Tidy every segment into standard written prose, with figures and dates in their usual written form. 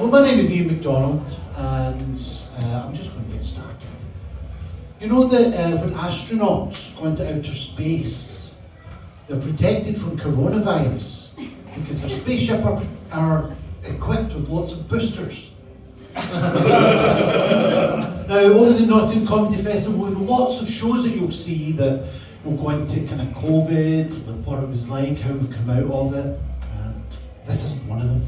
Well, my name is Iain MacDonald, and I'm just going to get started. You know that when astronauts go into outer space, they're protected from coronavirus because their spaceship are equipped with lots of boosters. Now, over the Nottingham Comedy Festival, with lots of shows that you'll see that will go into kind of COVID, what it was like, how we've come out of it. This isn't one of them.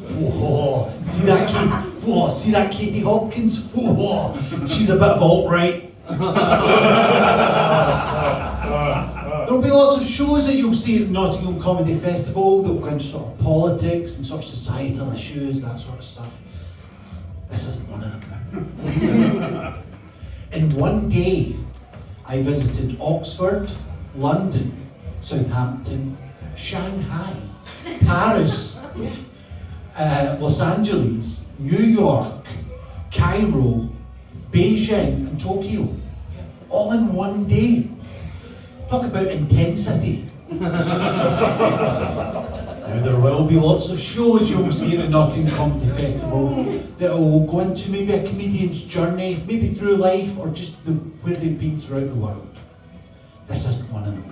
Whoa, see that Katie? Whoa, see that Katie Hopkins? Whoa, she's a bit of alt-right. There'll be lots of shows that you'll see at the Nottingham Comedy Festival that will go into sort of politics and sort of societal issues, that sort of stuff. This isn't one of them. In one day, I visited Oxford, London, Southampton, Shanghai, Paris, Los Angeles, New York, Cairo, Beijing and Tokyo, all in one day. Talk about intensity. Now there will be lots of shows you'll see at the Nottingham Comedy Festival that will go into maybe a comedian's journey, maybe through life or just where they've been throughout the world. This isn't one of them.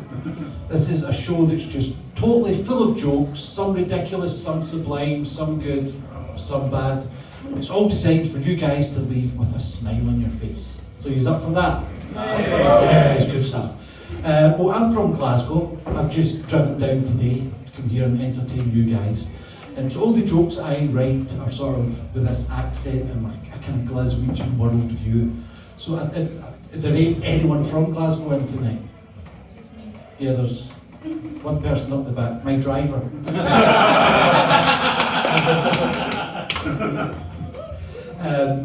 This is a show that's just totally full of jokes, some ridiculous, some sublime, some good, some bad. It's all designed for you guys to leave with a smile on your face. So you're up for that? Yeah, it's good stuff. Well, I'm from Glasgow. I've just driven down today to come here and entertain you guys. And so all the jokes I write are sort of with this accent and a kind of Glaswegian world view. So is there anyone from Glasgow in tonight? Yeah, there's one person up the back, my driver.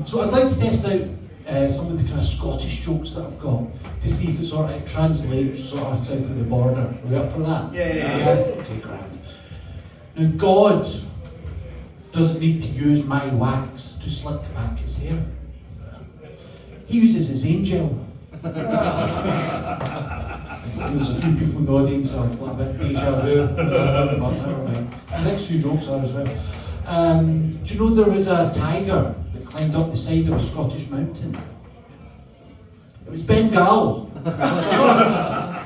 So I'd like to test out some of the kind of Scottish jokes that I've got to see if it sort of translates sort of south of the border. Are we up for that? Yeah. Okay, grand. Now, God doesn't need to use my wax to slick back his hair. He uses his angel. There's a few people in the audience are a little bit deja vu. The next few jokes are as well. Do you know there was a tiger that climbed up the side of a Scottish mountain? It was Bengal. Now,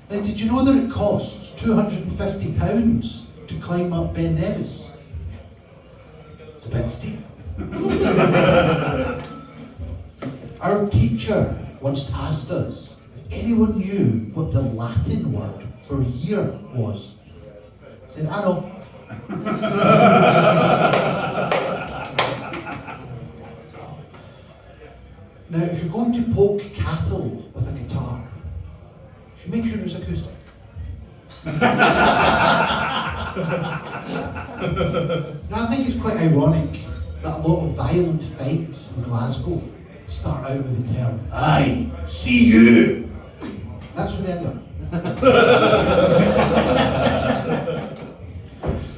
did you know that it costs £250 to climb up Ben Nevis? It's a bit steep. Our teacher once asked us if anyone knew what the Latin word for year was. I said, I know. Now, if you're going to poke cattle with a guitar, you should make sure it's acoustic. Now, I think it's quite ironic that a lot of violent fights in Glasgow start out with the term, "I see you." That's where they end up.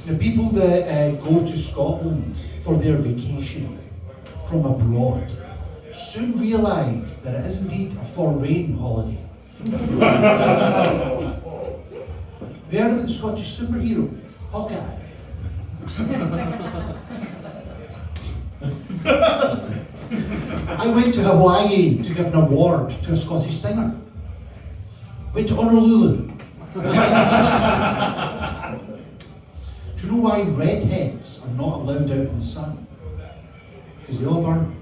The people that go to Scotland for their vacation from abroad soon realise that it is indeed a foreign holiday. Have you heard about the Scottish superhero, Hawkeye? I went to Hawaii to give an award to a Scottish singer. Went to Honolulu. Do you know why redheads are not allowed out in the sun? Because they all burn.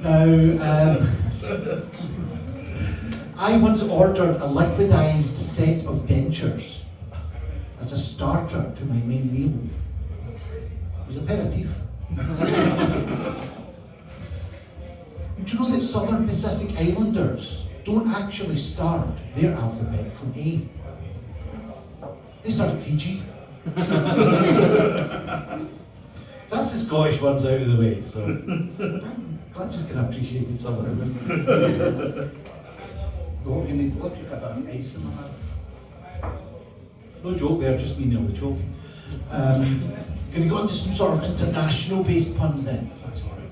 Now, I once ordered a liquidized set of dentures as a starter to my main meal. It was aperitif. Do you know that Southern Pacific Islanders don't actually start their alphabet from A? They start at Fiji. That's the Scottish ones out of the way, so I'm glad you can appreciate some of them. You need to look at that ice in my hand. No joke there, just me nearly choking. Can you go into some sort of international based puns then? That's all right.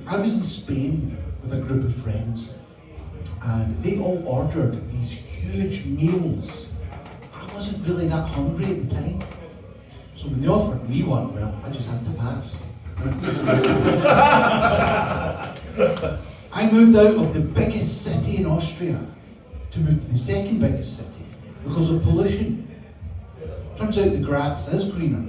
I was in Spain with a group of friends and they all ordered these huge meals. I wasn't really that hungry at the time. So when they offered me one, well, I just had to pass. I moved out of the biggest city in Austria to move to the second biggest city because of pollution. Turns out the grass is greener.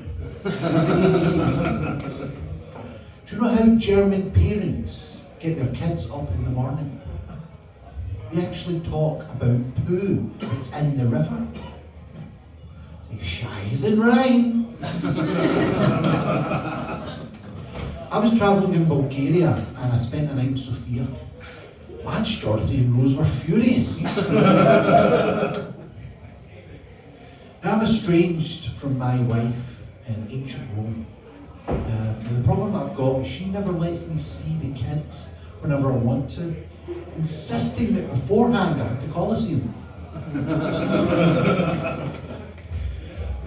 Do you know how German parents get their kids up in the morning? They actually talk about poo that's in the river. Scheißen rein. I was travelling in Bulgaria and I spent a night in Sofia. Blanche, Dorothy and Rose were furious. Now I'm estranged from my wife in ancient Rome. The problem I've got is she never lets me see the kids whenever I want to, insisting that beforehand I have to Colosseum.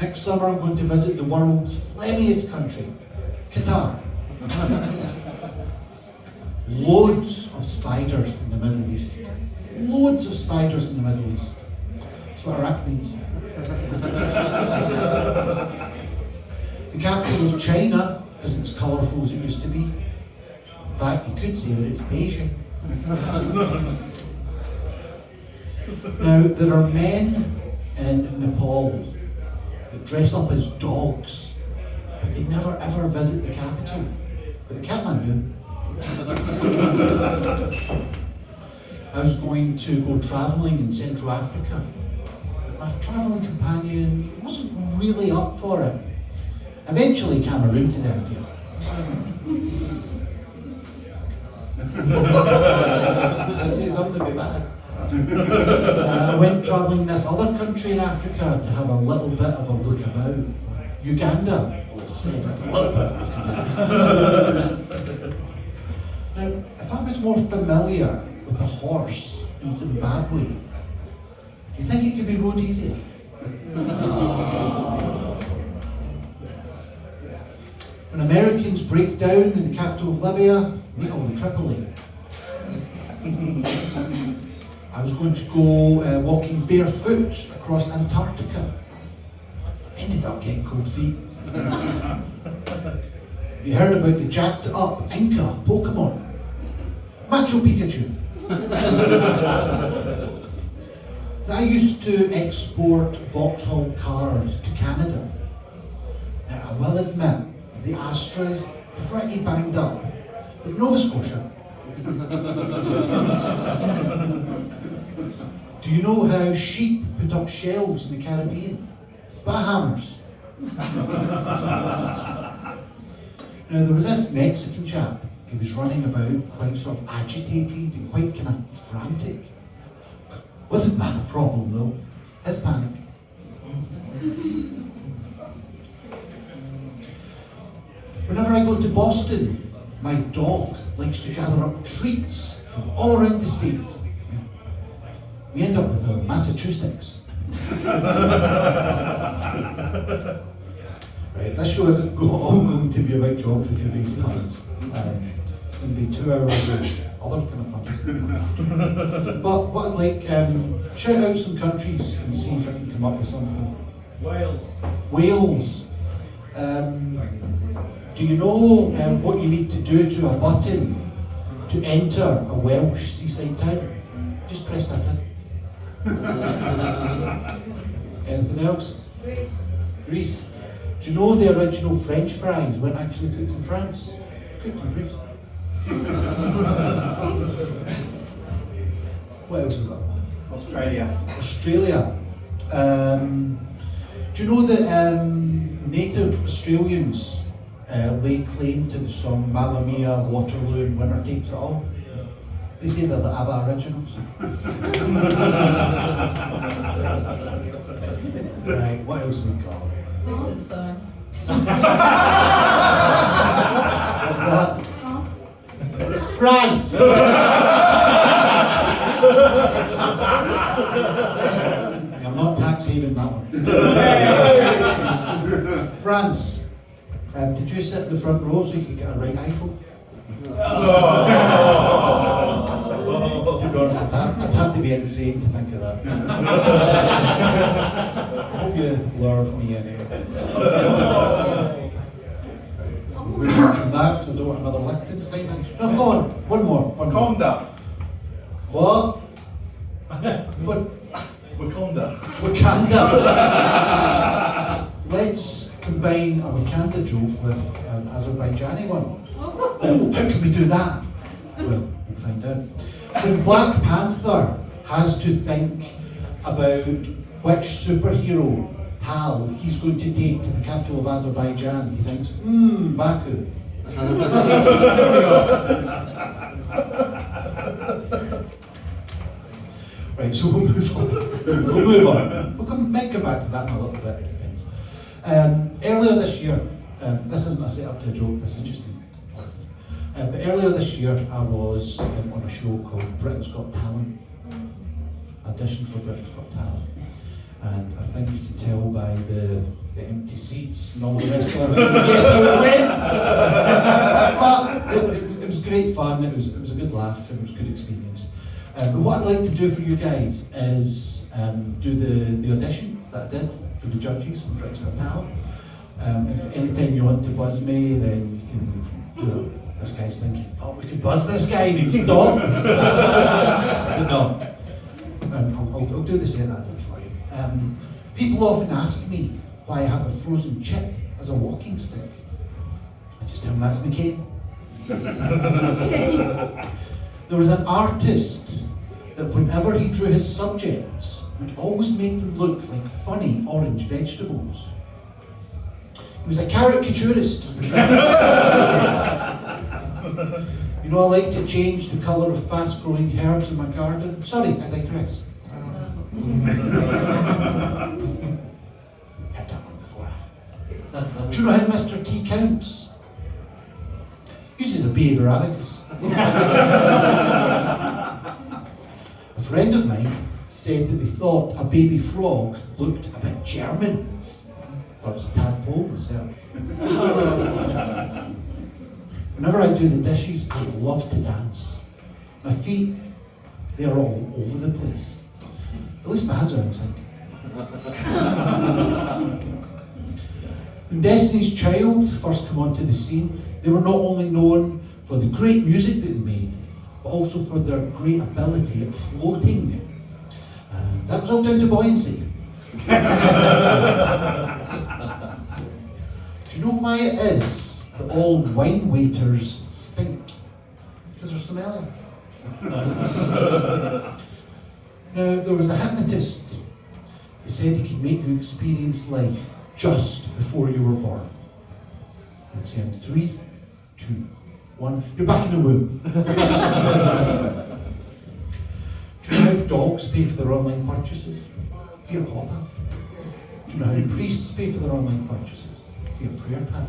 Next summer I'm going to visit the world's phlegmiest country, Qatar. Loads of spiders in the Middle East. Loads of spiders in the Middle East. That's what arachnids. The capital of China isn't as colourful as it used to be. In fact, you could say that it's Beijing. Now, there are men in Nepal that dress up as dogs, but they never ever visit the capital. But the Kathmandu. I was going to go travelling in Central Africa. My travelling companion wasn't really up for it. Eventually Cameroon to the idea. I'd say something would be bad. I went travelling in this other country in Africa to have a little bit of a look about. Uganda, as I said, a little bit of a look about. Now, if I was more familiar with a horse in Zimbabwe, do you think it could be rode easier? When Americans break down in the capital of Libya, they call it Tripoli. I was going to go walking barefoot across Antarctica. Ended up getting cold feet. You heard about the jacked up Inca Pokemon? Machu Pikachu. I used to export Vauxhall cars to Canada. Now, I will admit, the Astra is pretty banged up. But Nova Scotia. Do you know how sheep put up shelves in the Caribbean? Bahamas. Now, there was this Mexican chap. He was running about quite sort of agitated and quite kind of frantic. Wasn't that a problem though? His panic. Whenever I go to Boston, my dog likes to gather up treats from all around the state. We end up with a Massachusetts. Right, this show isn't all going to be about geography-based puns. It's going to be 2 hours of other kind of puns. But what I'd like, shout out some countries and see if I can come up with something. Wales. Wales. Do you know what you need to do to a button to enter a Welsh seaside town? Just press that in. Anything else? Greece. Greece. Do you know the original French fries weren't actually cooked in France? Cooked in Greece. What else is that? Australia. Australia. Do you know that native Australians lay claim to the song Mamma Mia, Waterloo and Winter Takes It All? They say they're the ABBA originals. Right, what else have we got? What's What's that? France. France! I'm not tax haven that one. France. Did you sit in the front row so you could get a right eyeful? To be honest, I'd have to be insane to think of that. I hope you love me anyway. We're from that, so I don't want another Liechtenstein. No, go on. One more. Wakanda. What? What? Wakanda. Wakanda. Let's combine a Wakanda joke with an Azerbaijani one. Oh, how can we do that? Well, we'll find out. When Black Panther has to think about which superhero pal he's going to take to the capital of Azerbaijan, he thinks, Baku. There we go. Right, so we'll move on. Might come back to that in a little bit, it depends. Earlier this year, this isn't a set up to a joke, this is just me. But earlier this year, I was on a show called Britain's Got Talent. Audition for Britain's Got Talent. And I think you can tell by the empty seats and all the rest of it. Yes, how it went. But it was great fun, it was a good laugh, it was a good experience. But what I'd like to do for you guys is do the audition that I did for the judges on Britain's Got Talent. If anytime you want to buzz me, then you can do that. This guy's thinking, oh, we could buzz this guy and he'd stop. But no, I'll do the set that I did for you. People often ask me why I have a frozen chip as a walking stick. I just tell them that's my cane. There was an artist that whenever he drew his subjects, would always make them look like funny orange vegetables. He was a caricaturist. You know, I like to change the colour of fast-growing herbs in my garden. Sorry, I digress. Heard that one before. Do you know how Mr. T counts? Uses a B abacus. A friend of mine said that they thought a baby frog looked a bit German. Thought it was a tadpole myself. Whenever I do the dishes, I love to dance. My feet, they're all over the place. At least my hands are in sync. When Destiny's Child first came onto the scene, they were not only known for the great music that they made, but also for their great ability at floating. That was all down to buoyancy. Do you know why it is that all wine waiters stink? Because they're smelly. Now, there was a hypnotist. He said he could make you experience life just before you were born. I'd say in 3, 2, 1, you're back in the womb. Do you know how dogs pay for their online purchases? Via Papa. Do you know how priests pay for their online purchases? Via Prayer Pal.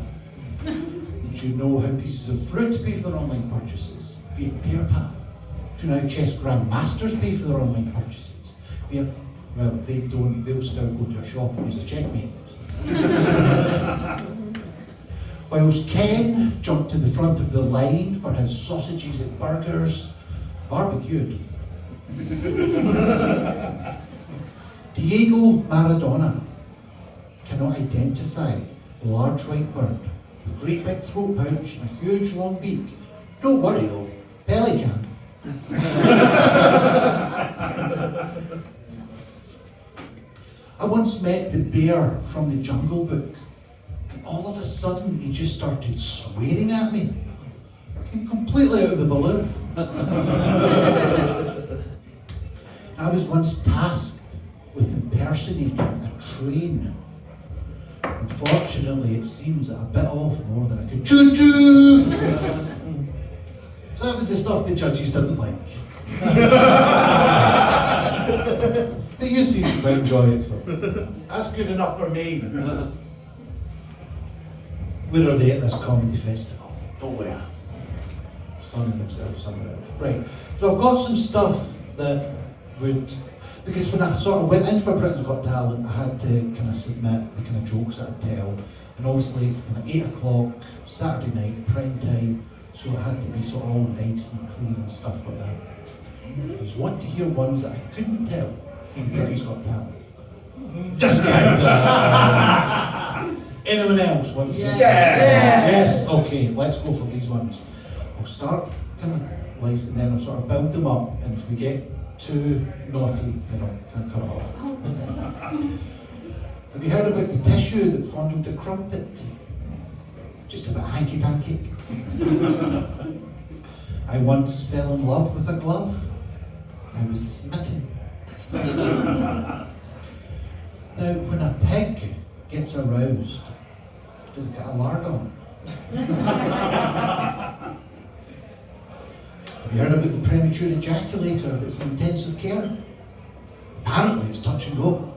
Do you know how pieces of fruit pay for their online purchases? Via Prayer Pal. Do you know how chess grandmasters pay for their online purchases? Via, well, they don't, they'll still go to a shop and use a checkmate. Whilst Ken jumped to the front of the line for his sausages and burgers, barbecued. Diego Maradona cannot identify the large white bird, the great big throat pouch and a huge long beak. Don't worry though, Pelé can. I once met the bear from the Jungle Book, and all of a sudden he just started swearing at me. Completely out of the balloon. I was once tasked with impersonating a train. Unfortunately, it seems that I bit off more than I could choo-choo! So that was the stuff the judges didn't like. But you seem to enjoy it, so that's good enough for me. Where are they at this comedy festival? Nowhere. Sunning themselves somewhere else. Right, so I've got some stuff that would, because when I sort of went in for Britain's Got Talent, I had to kind of submit the kind of jokes that I'd tell, and obviously it's kind of 8 o'clock, Saturday night, prime time, so it had to be sort of all nice and clean and stuff like that. He's wanting to hear ones that I couldn't tell in Britain's Got Talent. This guy does. Anyone else want to? Yes. Okay, let's go for these ones. I'll start kind of light and then I'll sort of build them up, and if we get too naughty, then I'll kind of cut it off. Have you heard about the tissue that fondled the crumpet? Just a bit hanky-panky. I once fell in love with a glove. I was smitten. Now, when a pig gets aroused, does it get a lard on? Have you heard about the premature ejaculator that's in intensive care? Apparently it's touch and go.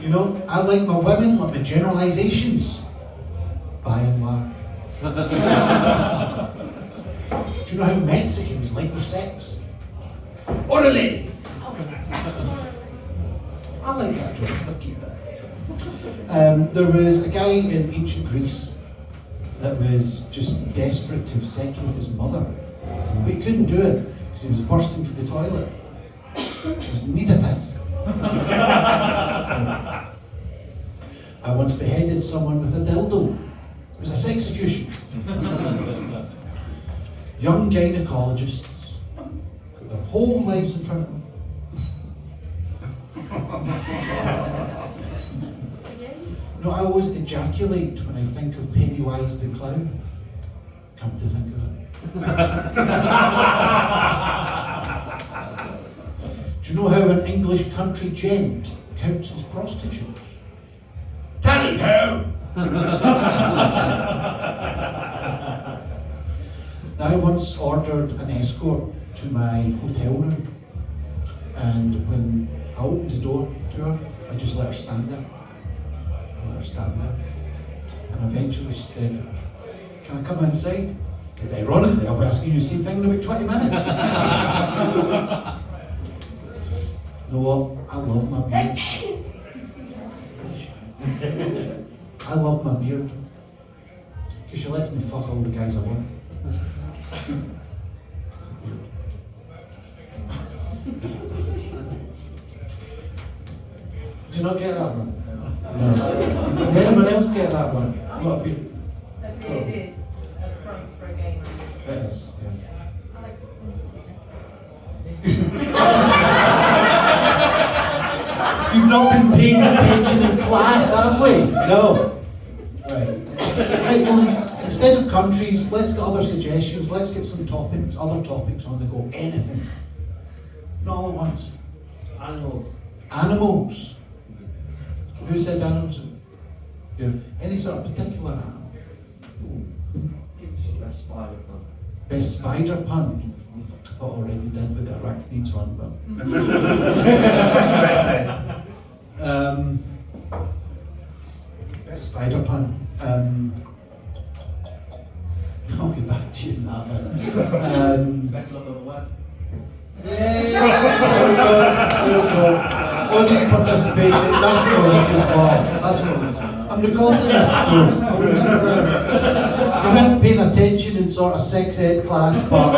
You know, I like my women like my generalisations, by and large. Do you know how Mexicans like their sex? Orale! I like that joke, I'll keep that. There was a guy in ancient Greece that was just desperate to have sex with his mother, but he couldn't do it because he was bursting for the toilet. He was in need of piss. I once beheaded someone with a dildo. It was a sexecution. Young gynecologists got their whole lives in front of them. No, I always ejaculate when I think of Pennywise the clown. Come to think of it. Do you know how an English country gent counts as prostitutes? Tally-ho! I once ordered an escort to my hotel room, and when I opened the door to her, I just let her stand there. And eventually she said, "Can I come inside?" And ironically, I'll be asking you the same thing in about 20 minutes. You know what? I love my beard. I love my beard. Because she lets me fuck all the guys I want. Did you not get that one? No. Did anyone else get that one? What a beard. A beard is a front for a gay man. It is, yeah. I like to You've not been paying attention in class, have we? No. Right. Right, well, instead of countries, let's get other suggestions. Let's get some topics, other topics on the go. Anything. Not all at once. Animals. Animals. Who said animals? Yeah. Any sort of particular animal? Spider pun. Best spider pun. I thought I already did with the arachnids one, but. Best spider pun. I'll get back to you in that one. Best love of the web. There we go. Audience participation, that's what we're looking for. I'm recording this, so you weren't paying attention in sort of sex ed class, but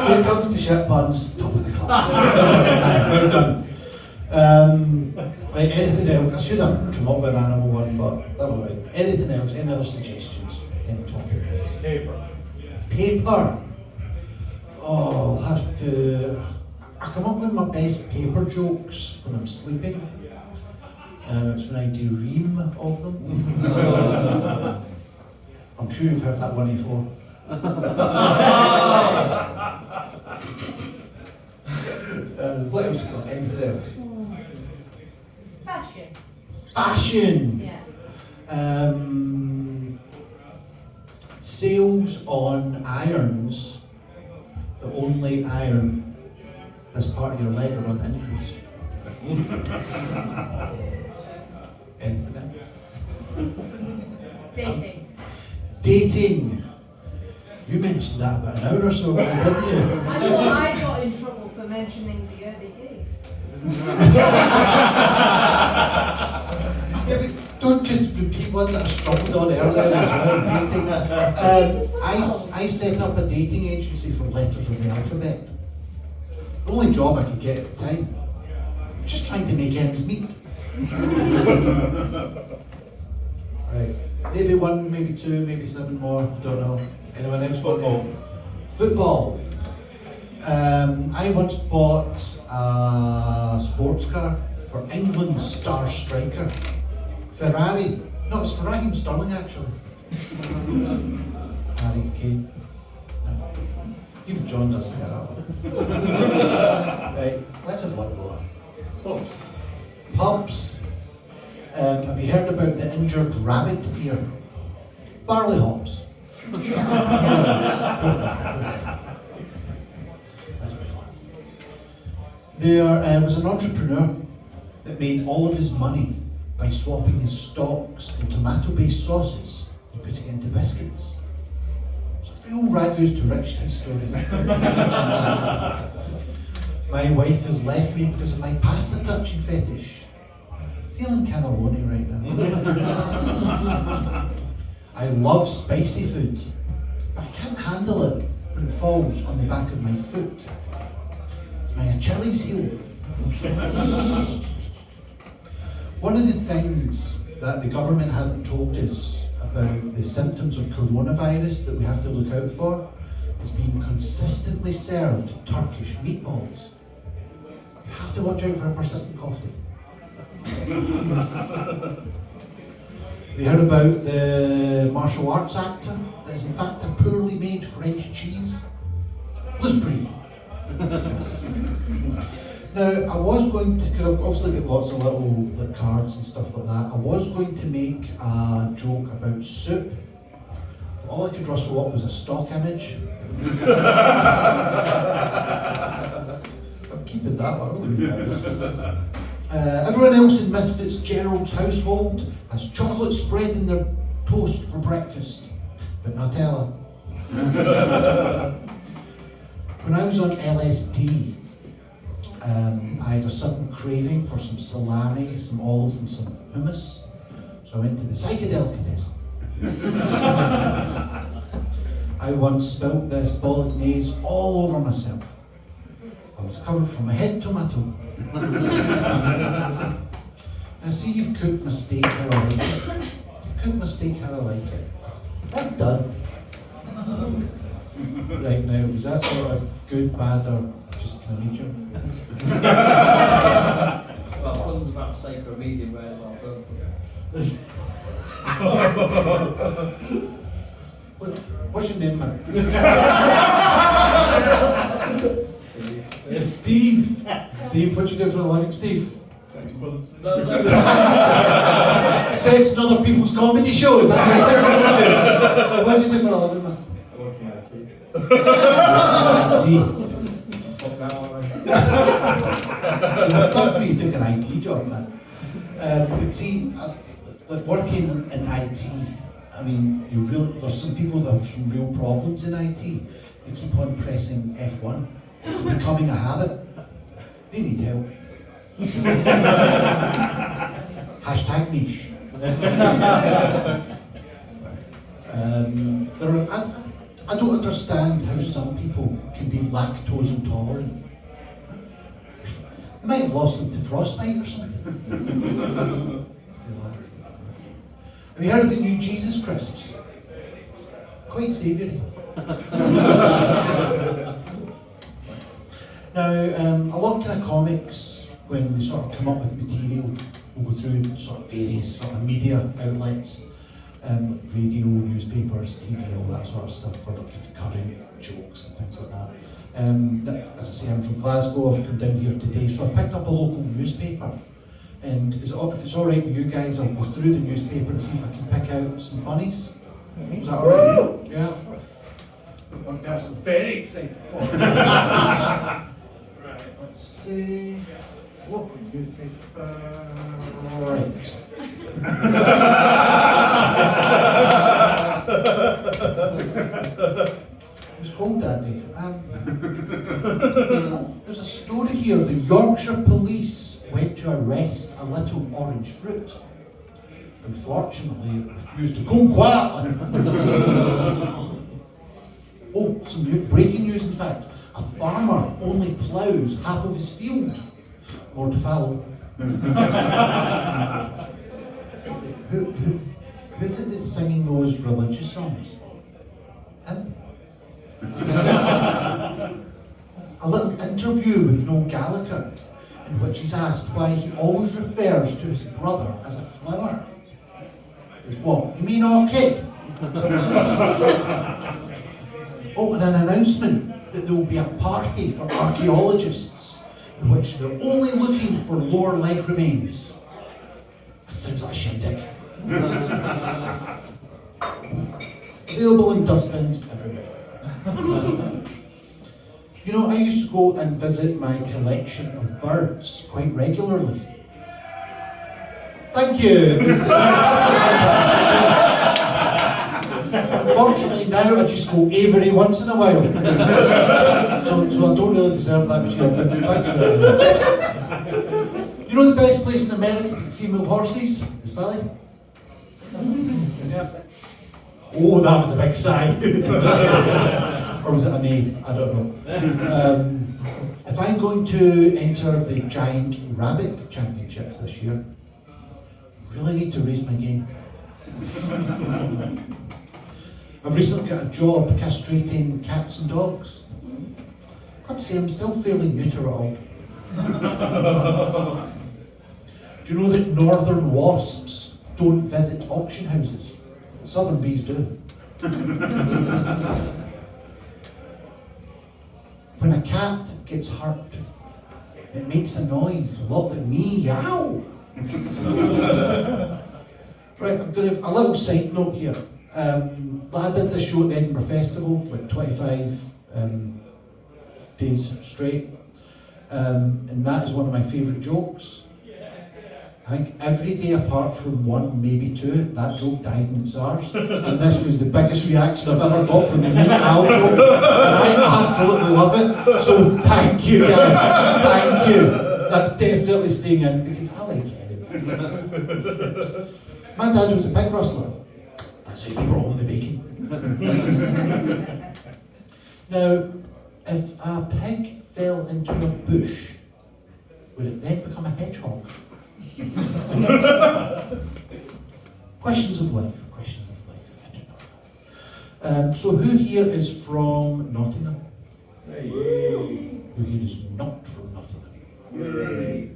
when it comes to shit puns, top of the class. Well done. Right, anything else? I should have come up with an animal one, but that was right. Anything else? Any other suggestions? Any topics? Paper. Oh, I'll have to. I come up with my best paper jokes when I'm sleeping. It's when I do ream of them. I'm sure you've heard that one before. What else you got? Anything else? Fashion. Fashion! Yeah. Sales on irons that only iron this part of your leg are on the increase. Anything else? Dating. Dating. You mentioned that about an hour or so ago, didn't you? I thought I got in trouble for mentioning the early gigs. Yeah, but Don't just repeat one that I struggled on earlier as well, dating. I set up a dating agency for letters of the alphabet. The only job I could get at the time. Just trying to make ends meet. Right. Maybe one, maybe two, maybe seven more, don't know. Anyone else? Football. I once bought a sports car for England's star striker. Ferrari. No, it's for Raheem Sterling actually. Harry Kane. No. Even John doesn't get that one. Right, let's have one more. Pubs. Have you heard about the injured rabbit beer? Barley hops. That's my fun. There was an entrepreneur that made all of his money by swapping his stocks in tomato-based sauces and putting it into biscuits. It's a real ragus to rich type story. My wife has left me because of my pasta touching fetish. Feeling kind of lonely right now. I love spicy food, but I can't handle it when it falls on the back of my foot. It's my Achilles heel. One of the things that the government hasn't told us about the symptoms of coronavirus that we have to look out for is being consistently served Turkish meatballs. You have to watch out for a persistent cough. We heard about the martial arts actor that's in fact a poorly made French cheese. L'Esprit. Now, I was going to, because I've obviously got lots of little cards and stuff like that, I was going to make a joke about soup. But all I could rustle up was a stock image. I'm keeping that one, I really need that. Everyone else in Miss Fitzgerald's household has chocolate spread in their toast for breakfast, but Nutella. When I was on LSD, I had a sudden craving for some salami, some olives and some hummus, so I went to the psychedelicatessen. I once spilt this bolognese all over myself. I was covered from my head to my toe. Now see, you've cooked my steak how I like it. You've cooked my steak how I like it. I'm done. Right now, is that sort of good, bad, or just kind of medium? Well, puns about steak or medium rare, well done. What's your name, man? Steve. Steve, what do you do for a living, Steve? Steps in other people's comedy shows. That's what you do for a living. What do you do for a living, man? I work in IT. Fuck that one. Fuck me, you took an IT job, man. But see, like working in IT, I mean, there's some people that have some real problems in IT. They keep on pressing F1. It's becoming a habit. They need help. Hashtag niche. I don't understand how some people can be lactose intolerant. They might have lost them to frostbite or something. Have you heard of the new Jesus crisps? Quite savoury. Now, a lot of kind of comics, when they sort of come up with material, will go through sort of various sort of media outlets, radio, newspapers, TV, all that sort of stuff for like current jokes and things like that. As I say, I'm from Glasgow, I've come down here today, so I've picked up a local newspaper. And if it's alright with you guys, I'll go through the newspaper and see if I can pick out some funnies. Is that alright? Yeah. One person very excited for it. Right, let's see. Local newspaper. Right. It's cold that day. There's a story here. The Yorkshire police went to arrest a little orange fruit. Unfortunately, it refused to go quietly. Oh, some breaking news in fact. A farmer only ploughs half of his field. More to follow. Who's it that's singing those religious songs? Him? A little interview with Noel Gallagher, in which he's asked why he always refers to his brother as a flower. He says, what, you mean orchid? Oh, and an announcement that there will be a party for archaeologists in which they're only looking for lower leg remains. That sounds like a shindig. Available in dustbins everywhere. You know, I used to go and visit my collection of birds quite regularly. Thank you. Unfortunately now I just go Avery once in a while. so I don't really deserve that much help, but thank you very much. You know the best place in America to get female horses is Philly? Yeah. Oh, that was a big sigh. Or was it an A? I don't know. If I'm going to enter the Giant Rabbit Championships this year, I really need to raise my game. I've recently got a job castrating cats and dogs. I've got to say, I'm still fairly new to it all. Do you know that northern wasps don't visit auction houses? Southern bees do. When a cat gets hurt, it makes a noise, a lot like meow. Right, I'm going to have a little side note here. I did this show at the Edinburgh Festival, like 25 days straight, and that is one of my favourite jokes. I think every day apart from one, maybe two, that joke died in its arse, and this was the biggest reaction I've ever got from the new Al joke, and I absolutely love it, so thank you guys, thank you. That's definitely staying in, because I like it. My dad was a pig rustler. That's how he brought home the bacon. Now, if a pig fell into a bush, would it then become a hedgehog? Questions of life, I don't know. So who here is from Nottingham? Hey. Who here is not from Nottingham? Hey.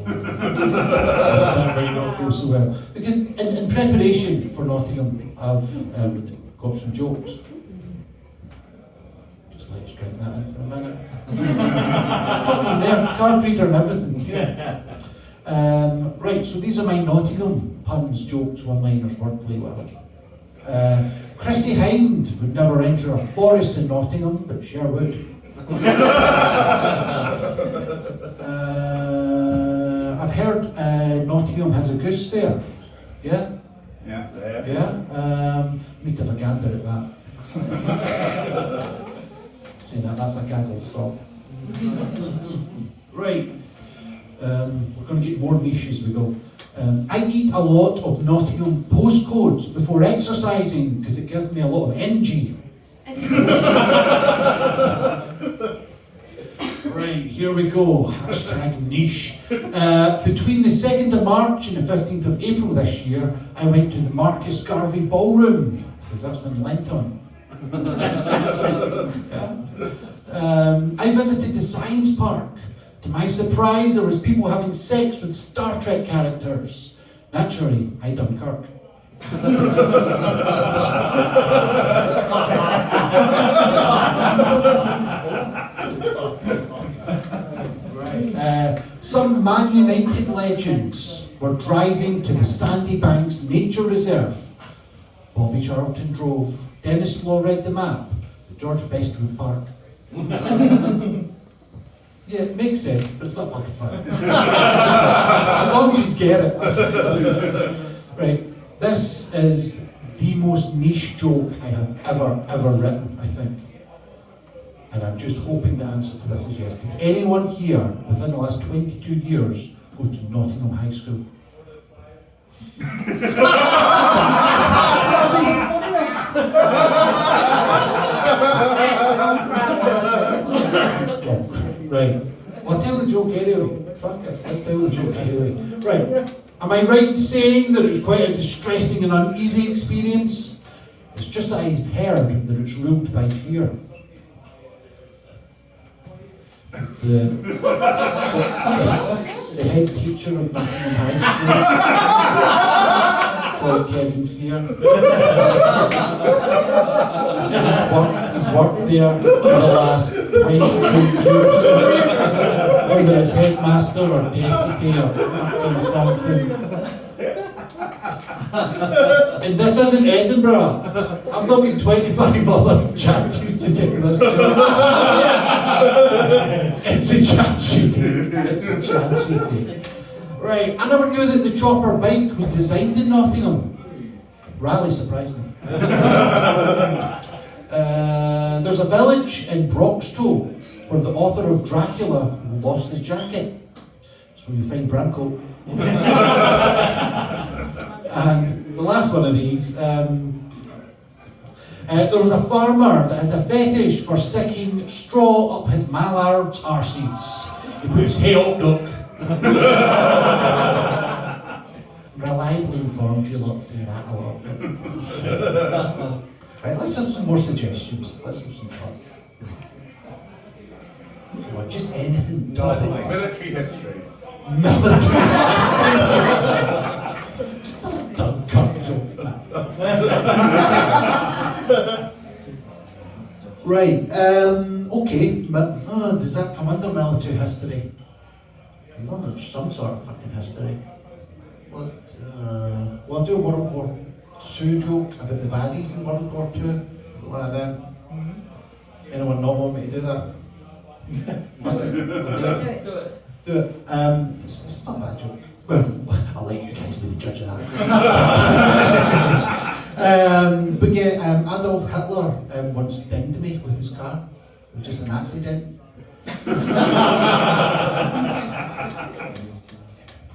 That might not go so well. Because in preparation for Nottingham, I've got some jokes. Just like to drink that in for a minute. Got them there, card reader and everything. Yeah. Right, so these are my Nottingham puns, jokes, one-liners, wordplay, whatever. Chrissy Hind would never enter a forest in Nottingham, but Sherwood. I've heard Nottingham has a goose fair. Yeah? Yeah. Yeah? Need to have a gander at that. Saying that's a gaggle, stop. Right. We're going to get more niche as we go. I eat a lot of Nottingham postcodes before exercising because it gives me a lot of energy. Right, here we go. Hashtag niche. Between the 2nd of March and the 15th of April this year, I went to the Marcus Garvey Ballroom, because that's been lent on. I visited the Science Park. To my surprise, there was people having sex with Star Trek characters. Naturally, I Dunkirk. Some Man United legends were driving to the Sandy Banks Nature Reserve. Bobby Charlton drove. Dennis Law read the map. George Bestwood Park. Yeah, it makes sense, but it's not fucking fun. As long as you get it. Right, this is the most niche joke I have ever written, I think. And I'm just hoping the answer to this is yes. Did anyone here within the last 22 years go to Nottingham High School? Right. Well, I'll tell the joke anyway. Fuck it, I'll tell the joke anyway. Right. Am I right in saying that it was quite a distressing and uneasy experience? It's just that I've heard that it's ruled by fear. The head teacher of Nottingham High School, called Kevin Fear. He's worked there for the last 22 years. Whether it's headmaster or deputy or fucking something. And this isn't Edinburgh. I've not got 25 other chances to take this job. It's a chance you take. It's a chance you take. Right, I never knew that the chopper bike was designed in Nottingham. Raleigh surprised me. There's a village in Broxtowe where the author of Dracula lost his jacket. That's where you find Branco. And the last one of these, there was a farmer that had a fetish for sticking straw up his mallard's arses. He put his head up, duck. Reliably informed, you lot say that a lot. Right, let's have some more suggestions. Let's have some fun. Come on, just anything. Military history. Military history. Dunkirk joke, man. Right, okay, but does that come under military history? It's under some sort of fucking history. Well, I'll do a World War II joke about the baddies in World War II. One of them. Anyone not want me to do that? Do it. It's not a bad joke. Well, I'll let you guys be the judge of that. But yeah, Adolf Hitler once dinged me with his car. It was just an accident.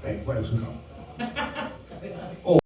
Right, what else we got?